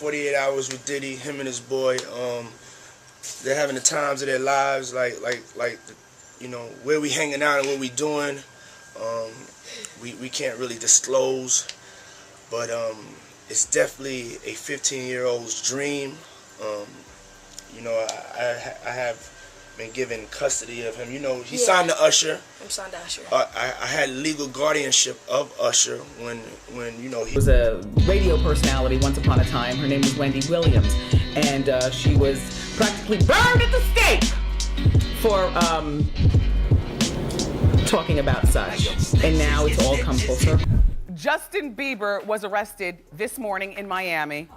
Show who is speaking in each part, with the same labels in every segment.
Speaker 1: 48 hours with Diddy, him and his boy. They're having the times of their lives, like you know, where we hanging out and what we doing. We can't really disclose, but it's definitely a 15-year-old's dream. You know, I have been given custody of him. You know, he signed to Usher.
Speaker 2: I'm signed to Usher.
Speaker 1: I had legal guardianship of Usher when you know he
Speaker 3: was a radio personality once upon a time. Her name was Wendy Williams, and she was practically burned at the stake for talking about such. And now it's all come full circle. Justin Bieber was arrested this morning in Miami.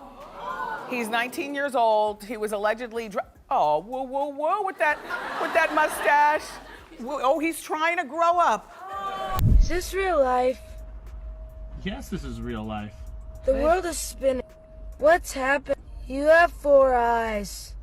Speaker 3: He's 19 years old. He was allegedly oh, whoa, with that mustache. Oh, he's trying to grow up.
Speaker 4: Is this real life?
Speaker 5: Yes, this is real life.
Speaker 4: The world is spinning. What's happened? You have 4 eyes.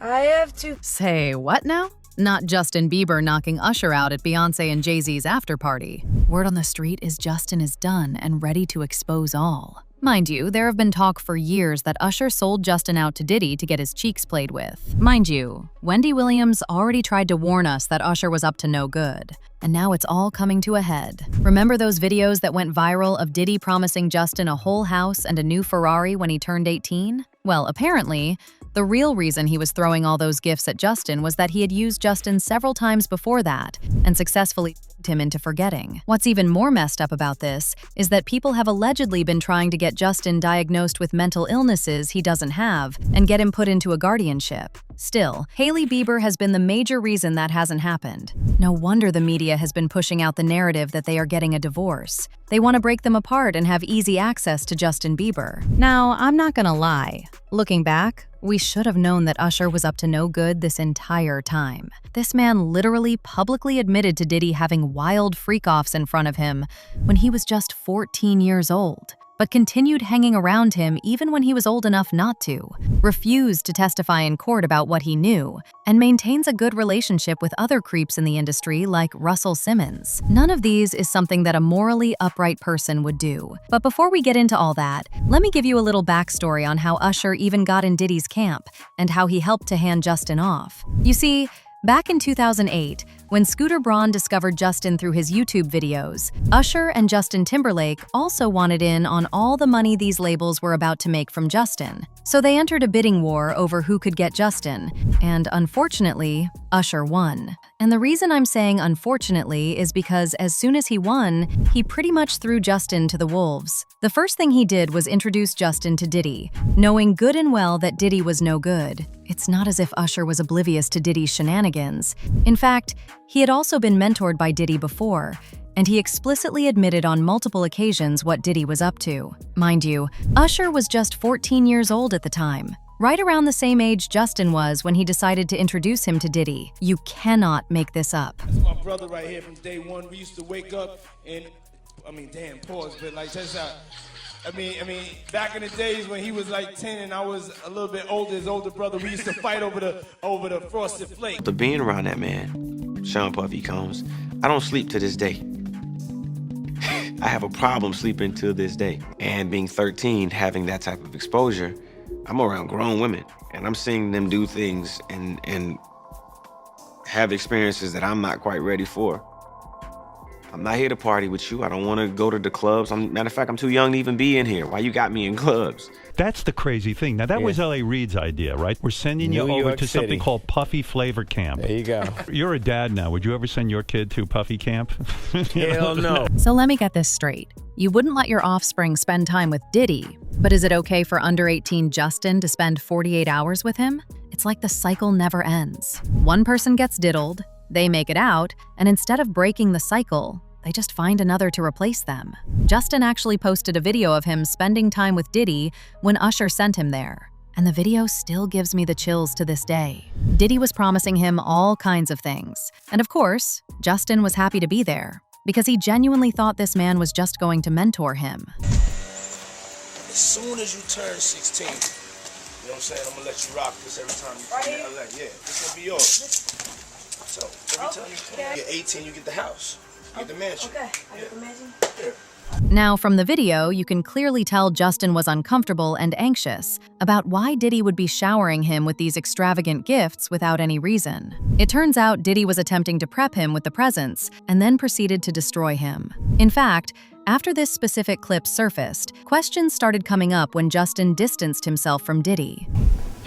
Speaker 4: I have 2.
Speaker 6: Say what now? Not Justin Bieber knocking Usher out at Beyonce and Jay-Z's after party. Word on the street is Justin is done and ready to expose all. Mind you, there have been talk for years that Usher sold Justin out to Diddy to get his cheeks played with. Mind you, Wendy Williams already tried to warn us that Usher was up to no good. And now it's all coming to a head. Remember those videos that went viral of Diddy promising Justin a whole house and a new Ferrari when he turned 18? Well, apparently, the real reason he was throwing all those gifts at Justin was that he had used Justin several times before that and successfully tricked him into forgetting. What's even more messed up about this is that people have allegedly been trying to get Justin diagnosed with mental illnesses he doesn't have and get him put into a guardianship. Still, Hailey Bieber has been the major reason that hasn't happened. No wonder the media has been pushing out the narrative that they are getting a divorce. They want to break them apart and have easy access to Justin Bieber. Now, I'm not gonna lie. Looking back, we should have known that Usher was up to no good this entire time. This man literally publicly admitted to Diddy having wild freak-offs in front of him when he was just 14 years old, but continued hanging around him even when he was old enough not to, refused to testify in court about what he knew, and maintains a good relationship with other creeps in the industry like Russell Simmons. None of these is something that a morally upright person would do. But before we get into all that, let me give you a little backstory on how Usher even got in Diddy's camp and how he helped to hand Justin off. You see, back in 2008, when Scooter Braun discovered Justin through his YouTube videos, Usher and Justin Timberlake also wanted in on all the money these labels were about to make from Justin. So they entered a bidding war over who could get Justin, and unfortunately, Usher won. And the reason I'm saying unfortunately is because as soon as he won, he pretty much threw Justin to the wolves. The first thing he did was introduce Justin to Diddy, knowing good and well that Diddy was no good. It's not as if Usher was oblivious to Diddy's shenanigans. In fact, he had also been mentored by Diddy before, and he explicitly admitted on multiple occasions what Diddy was up to. Mind you, Usher was just 14 years old at the time, right around the same age Justin was when he decided to introduce him to Diddy. You cannot make this up.
Speaker 1: That's my brother right here from day one. We used to wake up and, damn, pause, but like, check this out. Back in the days when he was like 10 and I was a little bit older, his older brother, we used to fight over the frosted flake.
Speaker 7: The being around that man, Sean Puffy Combs, I don't sleep to this day. I have a problem sleeping to this day. And being 13, having that type of exposure, I'm around grown women and I'm seeing them do things and have experiences that I'm not quite ready for. I'm not here to party with you. I don't want to go to the clubs. Matter of fact, I'm too young to even be in here. Why you got me in clubs?
Speaker 5: That's the crazy thing. Now, that was L.A. Reid's idea, right? We're sending you over to something called Puffy Flavor Camp.
Speaker 8: There you go.
Speaker 5: You're a dad now. Would you ever send your kid to Puffy Camp?
Speaker 8: Hell no.
Speaker 6: So let me get this straight. You wouldn't let your offspring spend time with Diddy, but is it okay for under 18 Justin to spend 48 hours with him? It's like the cycle never ends. One person gets diddled, they make it out, and instead of breaking the cycle, they just find another to replace them. Justin actually posted a video of him spending time with Diddy when Usher sent him there, and the video still gives me the chills to this day. Diddy was promising him all kinds of things, and of course, Justin was happy to be there, because he genuinely thought this man was just going to mentor him.
Speaker 1: As soon as you turn 16, you know what I'm saying, I'm gonna let you rock this every time you come in LA. Yeah, this gonna be yours. So every time you come in, you're 18, you get the house. You get the mansion.
Speaker 2: Okay, I get the mansion?
Speaker 1: Yeah.
Speaker 6: Now, from the video, you can clearly tell Justin was uncomfortable and anxious about why Diddy would be showering him with these extravagant gifts without any reason. It turns out Diddy was attempting to prep him with the presents and then proceeded to destroy him. In fact, after this specific clip surfaced, questions started coming up when Justin distanced himself from Diddy.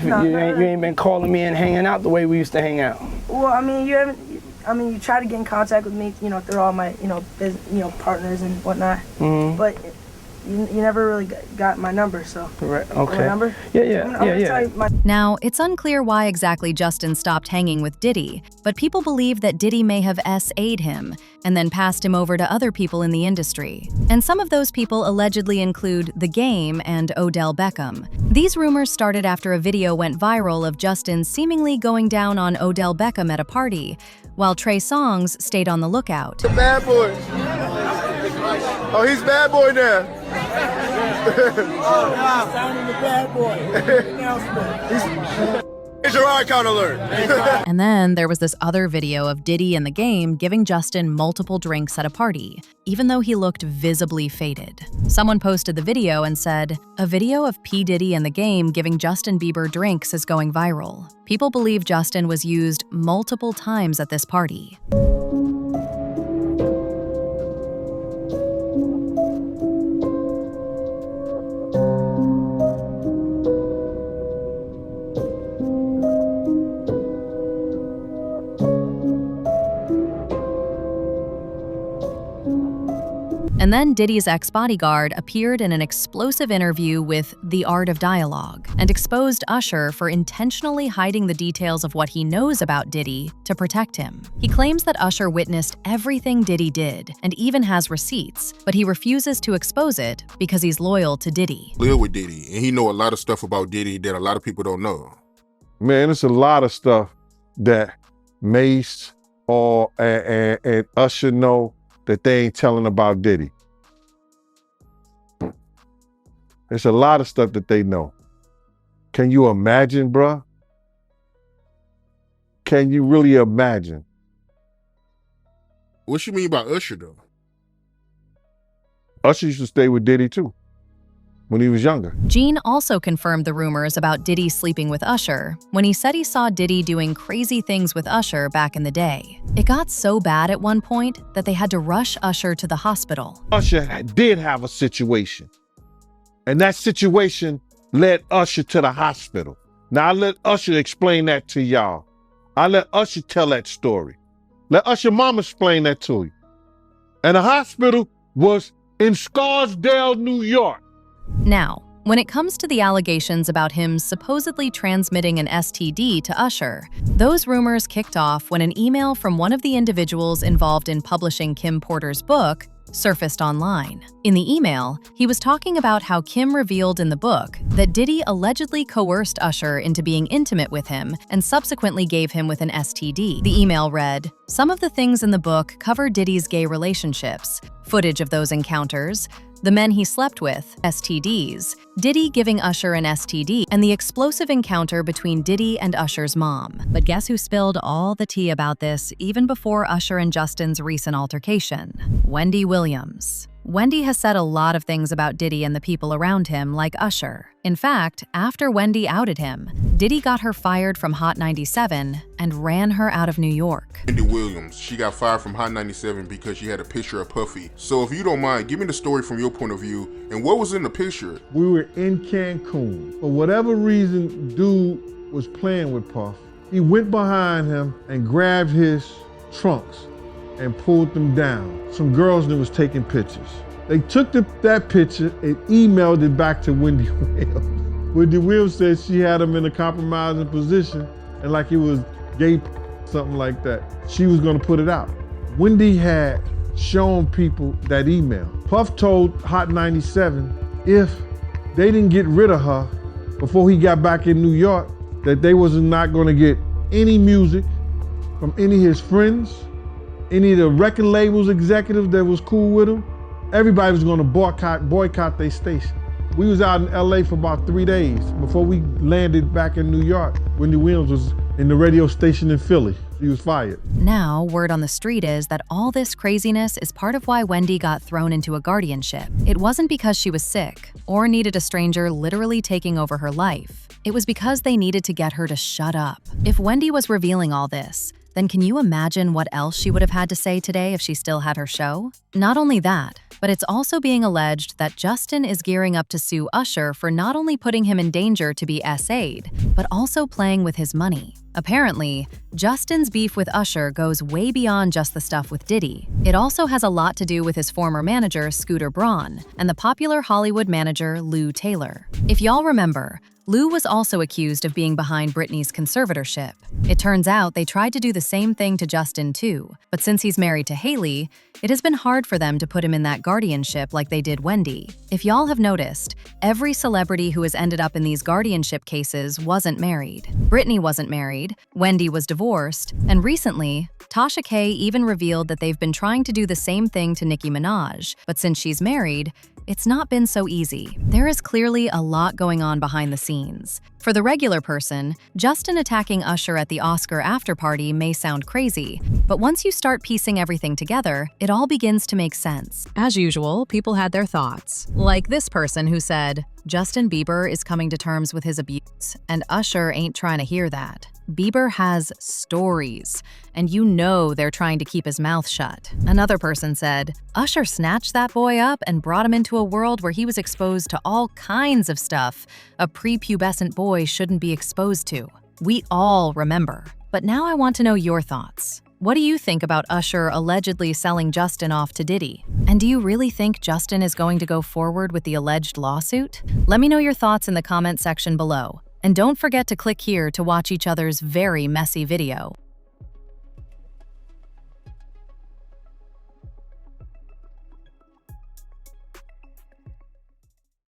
Speaker 2: You ain't been calling me and hanging out the way we used to hang out.
Speaker 4: Well, I mean, you try to get in contact with me, through all my, partners and whatnot. Mm-hmm. But you never really got my number, so.
Speaker 2: Right. Okay.
Speaker 4: My number?
Speaker 2: Yeah.
Speaker 6: Now, it's unclear why exactly Justin stopped hanging with Diddy, but people believe that Diddy may have SA'd him and then passed him over to other people in the industry. And some of those people allegedly include The Game and Odell Beckham. These rumors started after a video went viral of Justin seemingly going down on Odell Beckham at a party, while Trey Songz stayed on the lookout.
Speaker 8: The bad boy. Oh, he's bad boy now.
Speaker 2: Signing the bad boy.
Speaker 8: It's your icon alert.
Speaker 6: And then there was this other video of Diddy in The Game giving Justin multiple drinks at a party, even though he looked visibly faded. Someone posted the video and said, "A video of P. Diddy in The Game giving Justin Bieber drinks is going viral. People believe Justin was used multiple times at this party." And then Diddy's ex-bodyguard appeared in an explosive interview with The Art of Dialogue and exposed Usher for intentionally hiding the details of what he knows about Diddy to protect him. He claims that Usher witnessed everything Diddy did and even has receipts, but he refuses to expose it because he's loyal to Diddy.
Speaker 9: Live with Diddy, and he know a lot of stuff about Diddy that a lot of people don't know.
Speaker 10: Man, it's a lot of stuff that Mace and Usher know that they ain't telling about Diddy. There's a lot of stuff that they know. Can you imagine, bruh? Can you really imagine?
Speaker 9: What you mean by Usher, though?
Speaker 10: Usher used to stay with Diddy, too, when he was younger.
Speaker 6: Gene also confirmed the rumors about Diddy sleeping with Usher when he said he saw Diddy doing crazy things with Usher back in the day. It got so bad at one point that they had to rush Usher to the hospital.
Speaker 10: Usher did have a situation, and that situation led Usher to the hospital. Now, I let Usher explain that to y'all. I let Usher tell that story. Let Usher mama explain that to you. And the hospital was in Scarsdale, New York.
Speaker 6: Now, when it comes to the allegations about him supposedly transmitting an STD to Usher, those rumors kicked off when an email from one of the individuals involved in publishing Kim Porter's book surfaced online. In the email, he was talking about how Kim revealed in the book that Diddy allegedly coerced Usher into being intimate with him and subsequently gave him with an STD. The email read, "Some of the things in the book cover Diddy's gay relationships, footage of those encounters, the men he slept with, STDs, Diddy giving Usher an STD, and the explosive encounter between Diddy and Usher's mom." But guess who spilled all the tea about this even before Usher and Justin's recent altercation? Wendy Williams. Wendy has said a lot of things about Diddy and the people around him, like Usher. In fact, after Wendy outed him, Diddy got her fired from Hot 97 and ran her out of New York.
Speaker 9: Wendy Williams, she got fired from Hot 97 because she had a picture of Puffy. So if you don't mind, give me the story from your point of view, and what was in the picture?
Speaker 10: We were in Cancun. For whatever reason, dude was playing with Puff. He went behind him and grabbed his trunks and pulled them down. Some girls that was taking pictures. They took that picture and emailed it back to Wendy Williams. Wendy Williams said she had him in a compromising position and like he was gay, something like that. She was gonna put it out. Wendy had shown people that email. Puff told Hot 97 if they didn't get rid of her before he got back in New York, that they was not gonna get any music from any of his friends, any of the record labels executives that was cool with him. Everybody was gonna boycott their station. We was out in LA for about 3 days before we landed back in New York. Wendy Williams was in the radio station in Philly. She was fired.
Speaker 6: Now, word on the street is that all this craziness is part of why Wendy got thrown into a guardianship. It wasn't because she was sick or needed a stranger literally taking over her life. It was because they needed to get her to shut up. If Wendy was revealing all this, then can you imagine what else she would have had to say today if she still had her show? Not only that, but it's also being alleged that Justin is gearing up to sue Usher for not only putting him in danger to be SA'd, but also playing with his money. Apparently, Justin's beef with Usher goes way beyond just the stuff with Diddy. It also has a lot to do with his former manager, Scooter Braun, and the popular Hollywood manager, Lou Taylor. If y'all remember, Lou was also accused of being behind Britney's conservatorship. It turns out they tried to do the same thing to Justin too, but since he's married to Hailey, it has been hard for them to put him in that guardianship like they did Wendy. If y'all have noticed, every celebrity who has ended up in these guardianship cases wasn't married. Britney wasn't married, Wendy was divorced, and recently, Tasha K even revealed that they've been trying to do the same thing to Nicki Minaj, but since she's married, it's not been so easy. There is clearly a lot going on behind the scenes. For the regular person, Justin attacking Usher at the Oscar after-party may sound crazy, but once you start piecing everything together, it all begins to make sense. As usual, people had their thoughts. Like this person who said, Justin Bieber is coming to terms with his abuse, and Usher ain't trying to hear that. Bieber has stories, and you know they're trying to keep his mouth shut. Another person said, Usher snatched that boy up and brought him into a world where he was exposed to all kinds of stuff a prepubescent boy shouldn't be exposed to. We all remember. But now I want to know your thoughts. What do you think about Usher allegedly selling Justin off to Diddy? And do you really think Justin is going to go forward with the alleged lawsuit? Let me know your thoughts in the comment section below. And don't forget to click here to watch each other's very messy video.